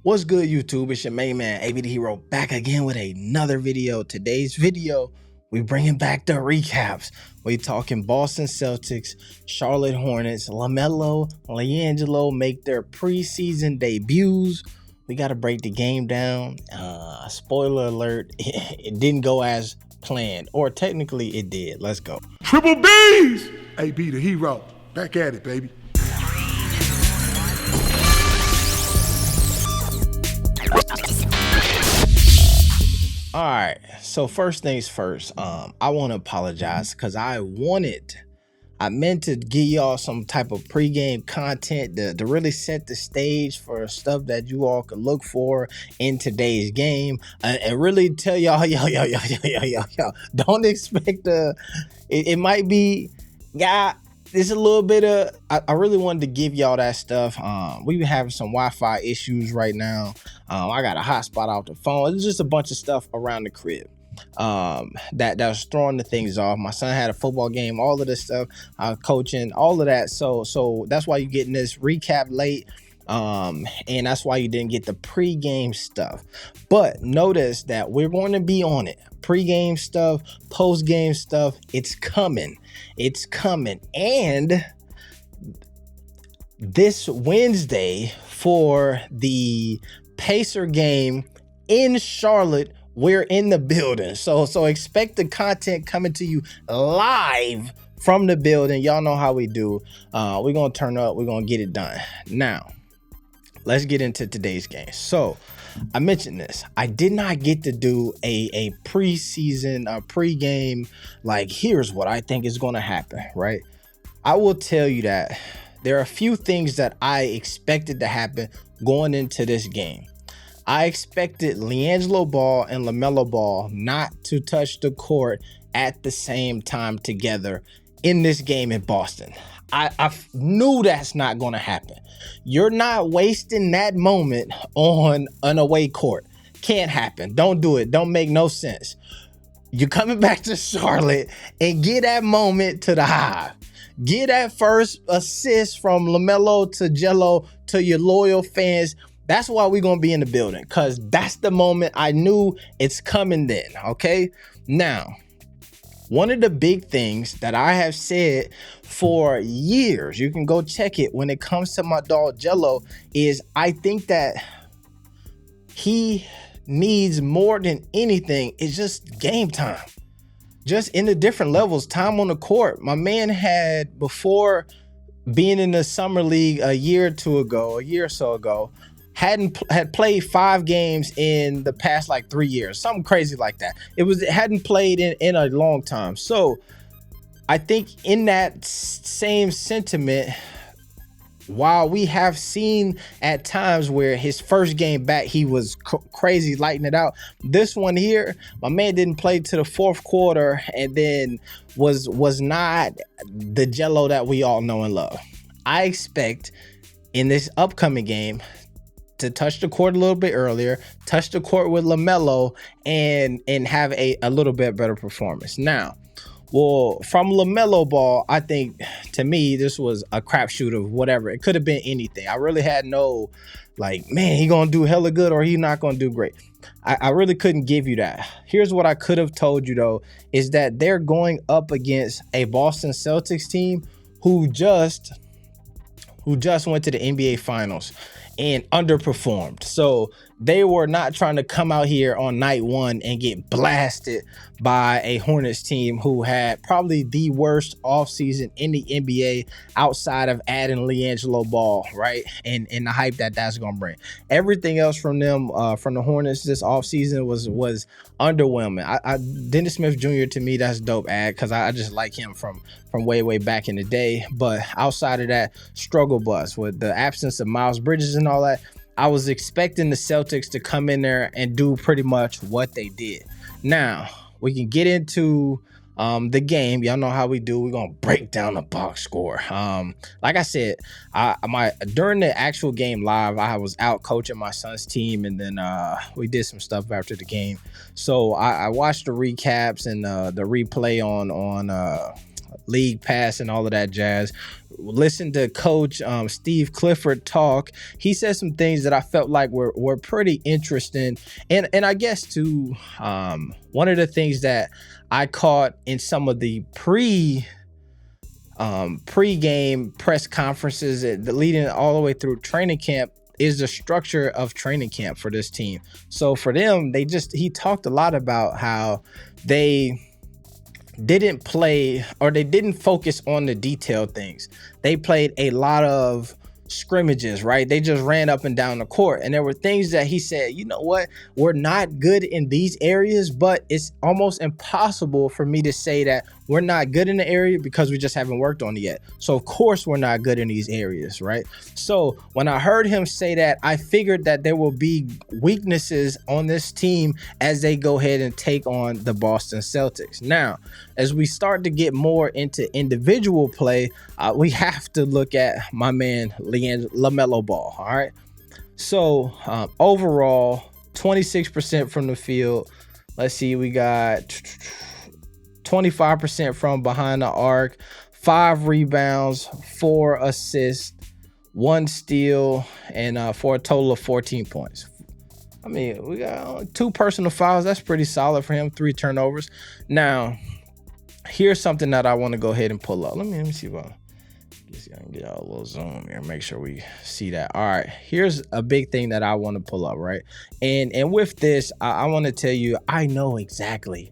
What's good, YouTube? It's your main man, AB the Hero, back again with another video. Today's video, we bringing back the recaps. We talking Boston Celtics, Charlotte Hornets, LaMelo, LiAngelo make their preseason debuts. We got to break the game down. Spoiler alert, it didn't go as planned, or technically it did. Let's go. Triple B's! AB the Hero, back at it, baby. All right, so first things first, I want to apologize because I meant to give y'all some type of pregame content to really set the stage for stuff that you all could look for in today's game, and really tell y'all, don't expect it might be, there's a little bit of, I really wanted to give y'all that stuff. We been having some Wi-Fi issues right now. I got a hotspot off the phone. It's just a bunch of stuff around the crib that was throwing the things off. My son had a football game, all of this stuff, coaching, all of that. So that's why you're getting this recap late. And that's why you didn't get the pregame stuff. But notice that we're going to be on it. Pregame stuff, postgame stuff, it's coming. It's coming. And this Wednesday for the Pacer game in Charlotte, we're in the building. So expect the content coming to you live from the building. Y'all know how we do. We're going to turn up. We're going to get it done. Now, let's get into today's game. So I mentioned this. I did not get to do a preseason, pregame, like, here's what I think is going to happen, right? I will tell you that there are a few things that I expected to happen going into this game. I expected LiAngelo Ball and LaMelo Ball not to touch the court at the same time together in this game in Boston. I knew that's not going to happen. You're not wasting that moment on an away court. Can't happen. Don't do it. Don't make no sense. You're coming back to Charlotte and get that moment to the Hive. Get that first assist from LaMelo to Jello to your loyal fans. That's why we're going to be in the building, because that's the moment I knew it's coming then, okay? Now, one of the big things that I have said for years, you can go check it when it comes to my dog Jello, is I think that he needs more than anything is just game time. Just in the different levels, time on the court. My man had, before being in the summer league a year or so ago, had played 5 games in the past like 3 years, something crazy like that. It hadn't played in a long time. So I think in that same sentiment, while we have seen at times where his first game back, he was crazy lighting it out. This one here, my man didn't play to the fourth quarter and then was not the Jello that we all know and love. I expect in this upcoming game to touch the court a little bit earlier, touch the court with LaMelo, and have a little bit better performance. Now, well, from LaMelo Ball, I think, to me, this was a crapshoot of whatever. It could have been anything. I really had no, like, man, he gonna do hella good or he not gonna do great. I really couldn't give you that. Here's what I could have told you, though, is that they're going up against a Boston Celtics team who just went to the NBA Finals and underperformed. So they were not trying to come out here on night one and get blasted by a Hornets team who had probably the worst offseason in the NBA outside of adding LiAngelo Ball, right? And the hype that's going to bring. Everything else from them, from the Hornets this offseason was underwhelming. Dennis Smith Jr., to me, that's dope ad, because I just like him from way back in the day. But outside of that, struggle bus with the absence of Miles Bridges and all that. I was expecting the Celtics to come in there and do pretty much what they did. Now, we can get into the game. Y'all know how we do. We're going to break down the box score. Like I said, during the actual game live, I was out coaching my son's team, and then we did some stuff after the game. So I watched the recaps and the replay on league pass and all of that jazz. Listen to Coach Steve Clifford talk. He said some things that I felt like were pretty interesting. And I guess too, one of the things that I caught in some of the pre-game press conferences leading all the way through training camp is the structure of training camp for this team. So for them, he talked a lot about how they didn't play, or they didn't focus on the detailed things. They played a lot of scrimmages, right? They just ran up and down the court, and there were things that he said, you know what, we're not good in these areas, but it's almost impossible for me to say that we're not good in the area because we just haven't worked on it yet. So of course we're not good in these areas, right? So when I heard him say that, I figured that there will be weaknesses on this team as they go ahead and take on the Boston Celtics. Now, as we start to get more into individual play, we have to look at my man LaMelo Ball. All right. So overall, 26% from the field. Let's see, we got 25% from behind the arc, 5 rebounds, 4 assists, 1 steal, and for a total of 14 points. I mean, we got 2 personal fouls. That's pretty solid for him. 3 turnovers. Now, here's something that I want to go ahead and pull up. Let me see if I can get a little zoom here, make sure we see that. All right, here's a big thing that I want to pull up, right? And with this, I want to tell you, I know exactly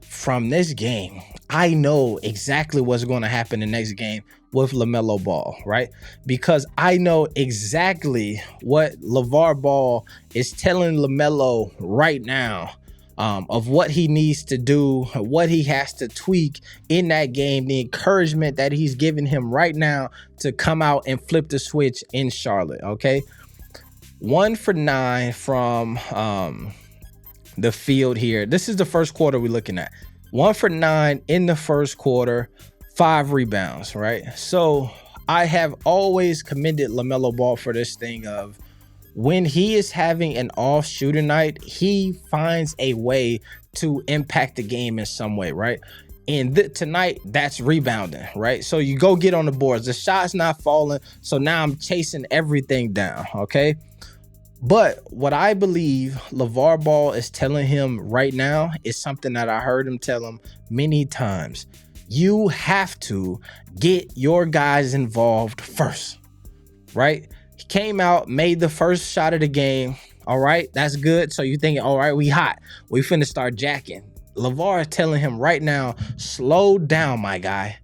from this game, I know exactly what's going to happen the next game with LaMelo Ball, right? Because I know exactly what LeVar Ball is telling LaMelo right now. Of what he needs to do, what he has to tweak in that game, the encouragement that he's giving him right now to come out and flip the switch in Charlotte, okay? 1 for 9 from the field here. This is the first quarter we're looking at. 1 for 9 in the first quarter, 5 rebounds, right? So I have always commended LaMelo Ball for this thing of, when he is having an off shooting night, he finds a way to impact the game in some way, right? And tonight, that's rebounding, right? So you go get on the boards. The shot's not falling, so now I'm chasing everything down, okay? But what I believe LeVar Ball is telling him right now is something that I heard him tell him many times. You have to get your guys involved first, right? He came out, made the first shot of the game. All right, that's good. So you're thinking, all right, we hot. We finna start jacking. LeVar is telling him right now, slow down, my guy.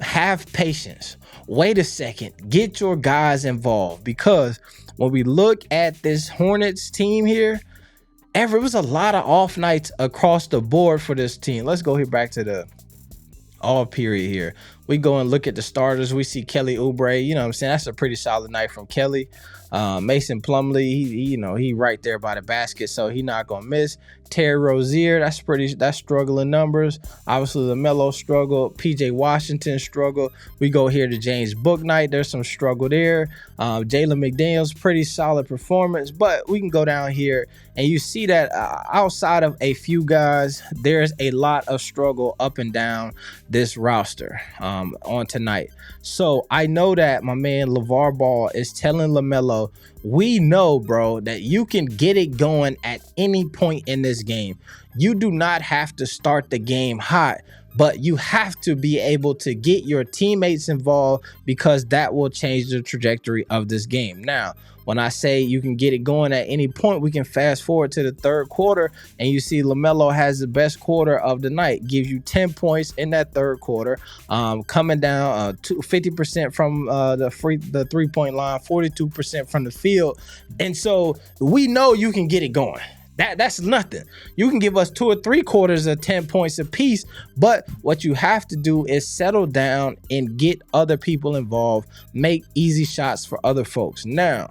Have patience. Wait a second. Get your guys involved. Because when we look at this Hornets team here, it was a lot of off nights across the board for this team. Let's go here back to the all period here. We go and look at the starters. We see Kelly Oubre. You know what I'm saying? That's a pretty solid night from Kelly. Mason Plumlee, he right there by the basket, so he not gonna miss. Terry Rozier, that's struggling numbers. Obviously, LaMelo struggled. PJ Washington struggled. We go here to James Bouknight. There's some struggle there. Jalen McDaniels, pretty solid performance, but we can go down here and you see that outside of a few guys, there's a lot of struggle up and down this roster on tonight. So I know that my man LeVar Ball is telling LaMelo, we know, bro, that you can get it going at any point in this game. You do not have to start the game hot, but you have to be able to get your teammates involved because that will change the trajectory of this game. Now, when I say you can get it going at any point, we can fast forward to the third quarter and you see LaMelo has the best quarter of the night, gives you 10 points in that third quarter, coming down 50% from the three-point line, 42% from the field. And so we know you can get it going. That's nothing. You can give us 2 or 3 quarters of 10 points apiece, but what you have to do is settle down and get other people involved, make easy shots for other folks. Now,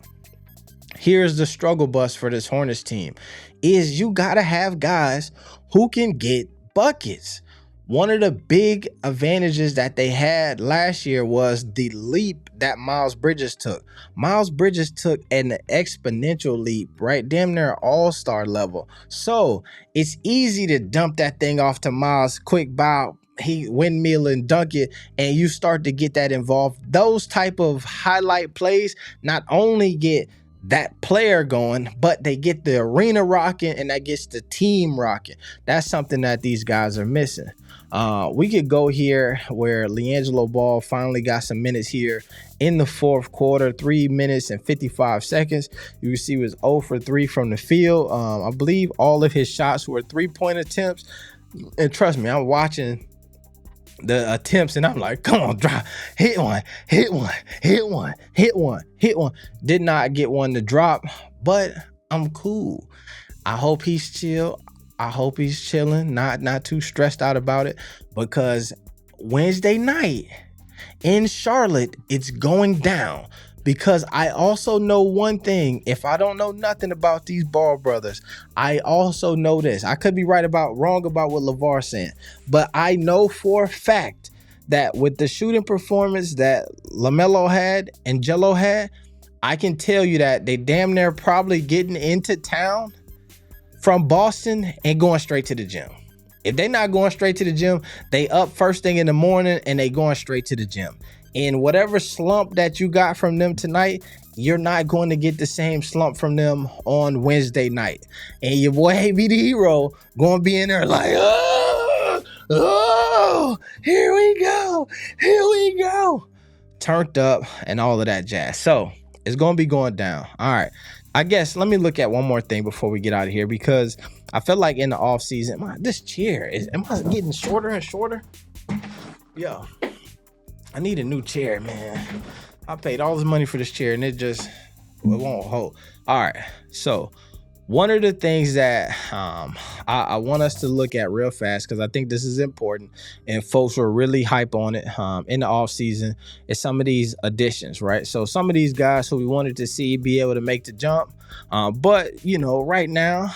here's the struggle bus for this Hornets team is you got to have guys who can get buckets. One of the big advantages that they had last year was the leap that Miles Bridges took. Miles Bridges took an exponential leap, right? Damn near all-star level. So it's easy to dump that thing off to Miles, quick bow, he windmill and dunk it, and you start to get that involved. Those type of highlight plays not only get that player going, but they get the arena rocking, and that gets the team rocking. That's something that these guys are missing. We could go here where LiAngelo Ball finally got some minutes here in the fourth quarter, 3 minutes and 55 seconds. You can see he was 0 for 3 from the field. I believe all of his shots were 3-point attempts. And trust me, I'm watching the attempts and I'm like, come on, drop, hit one. Did not get one to drop, but I'm cool. I hope he's chill. I hope he's chilling, not too stressed out about it, because Wednesday night in Charlotte, it's going down. Because I also know one thing. If I don't know nothing about these Ball brothers, I also know this. I could be wrong about what LeVar's saying, but I know for a fact that with the shooting performance that LaMelo had and Jello had, I can tell you that they damn near probably getting into town from Boston and going straight to the gym. If they're not going straight to the gym, they up first thing in the morning and they going straight to the gym. And whatever slump that you got from them tonight, you're not going to get the same slump from them on Wednesday night. And your boy AB the Hero going to be in there like, oh, here we go. Turned up and all of that jazz. So it's going to be going down. All right. I guess let me look at one more thing before we get out of here, because I feel like in the off season, this chair am I getting shorter and shorter? Yo, I need a new chair, man. I paid all this money for this chair and it won't hold. All right. So one of the things that I want us to look at real fast, because I think this is important and folks were really hype on it in the offseason, is some of these additions, right? So some of these guys who we wanted to see be able to make the jump. But, you know, right now,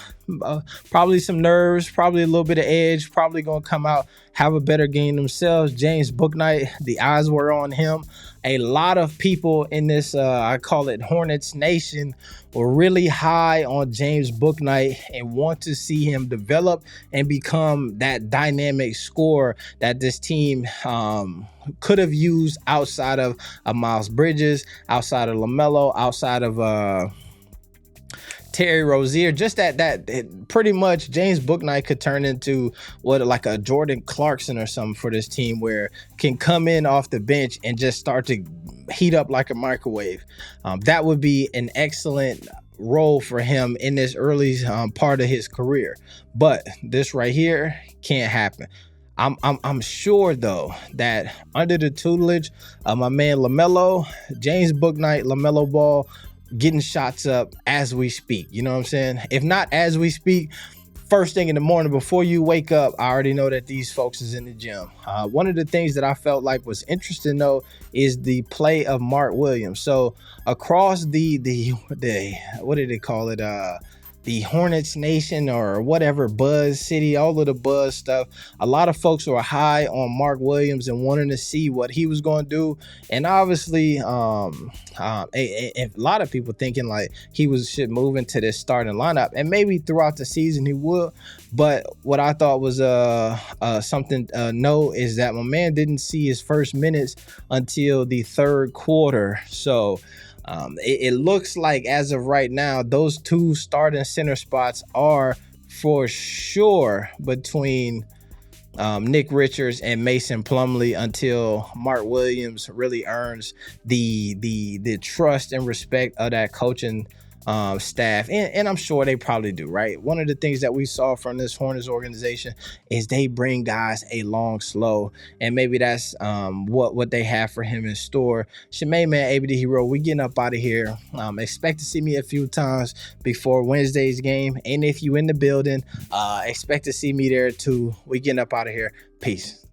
probably some nerves, probably a little bit of edge, probably going to come out, have a better game themselves. James Bouknight, the eyes were on him. A lot of people in this, I call it Hornets Nation, were really high on James Bouknight and want to see him develop and become that dynamic scorer that this team could have used outside of Miles Bridges, outside of LaMelo, outside of Terry Rozier. Just that pretty much James Bouknight could turn into like a Jordan Clarkson or something for this team, where can come in off the bench and just start to heat up like a microwave. That would be an excellent role for him in this early part of his career. But this right here can't happen. I'm sure though that under the tutelage of my man LaMelo, James Bouknight, LaMelo Ball, getting shots up as we speak. You know what I'm saying? If not as we speak, first thing in the morning before you wake up, I already know that these folks is in the gym. One of the things that I felt like was interesting though is the play of Mark Williams. So across the what did they call it? The Hornets Nation or whatever, Buzz City, all of the Buzz stuff. A lot of folks were high on Mark Williams and wanting to see what he was going to do. And obviously, a lot of people thinking like he should move into this starting lineup, and maybe throughout the season he would. But what I thought was something no is that my man didn't see his first minutes until the third quarter. So it looks like as of right now, those two starting center spots are for sure between Nick Richards and Mason Plumlee until Mark Williams really earns the trust and respect of that coaching staff, and I'm sure they probably do, right? One of the things that we saw from this Hornets organization is they bring guys along slow, and maybe that's what they have for him in store. Shemaine, man, AB the Hero, we getting up out of here. Expect to see me a few times before Wednesday's game, and if you in the building, expect to see me there too. We getting up out of here. Peace.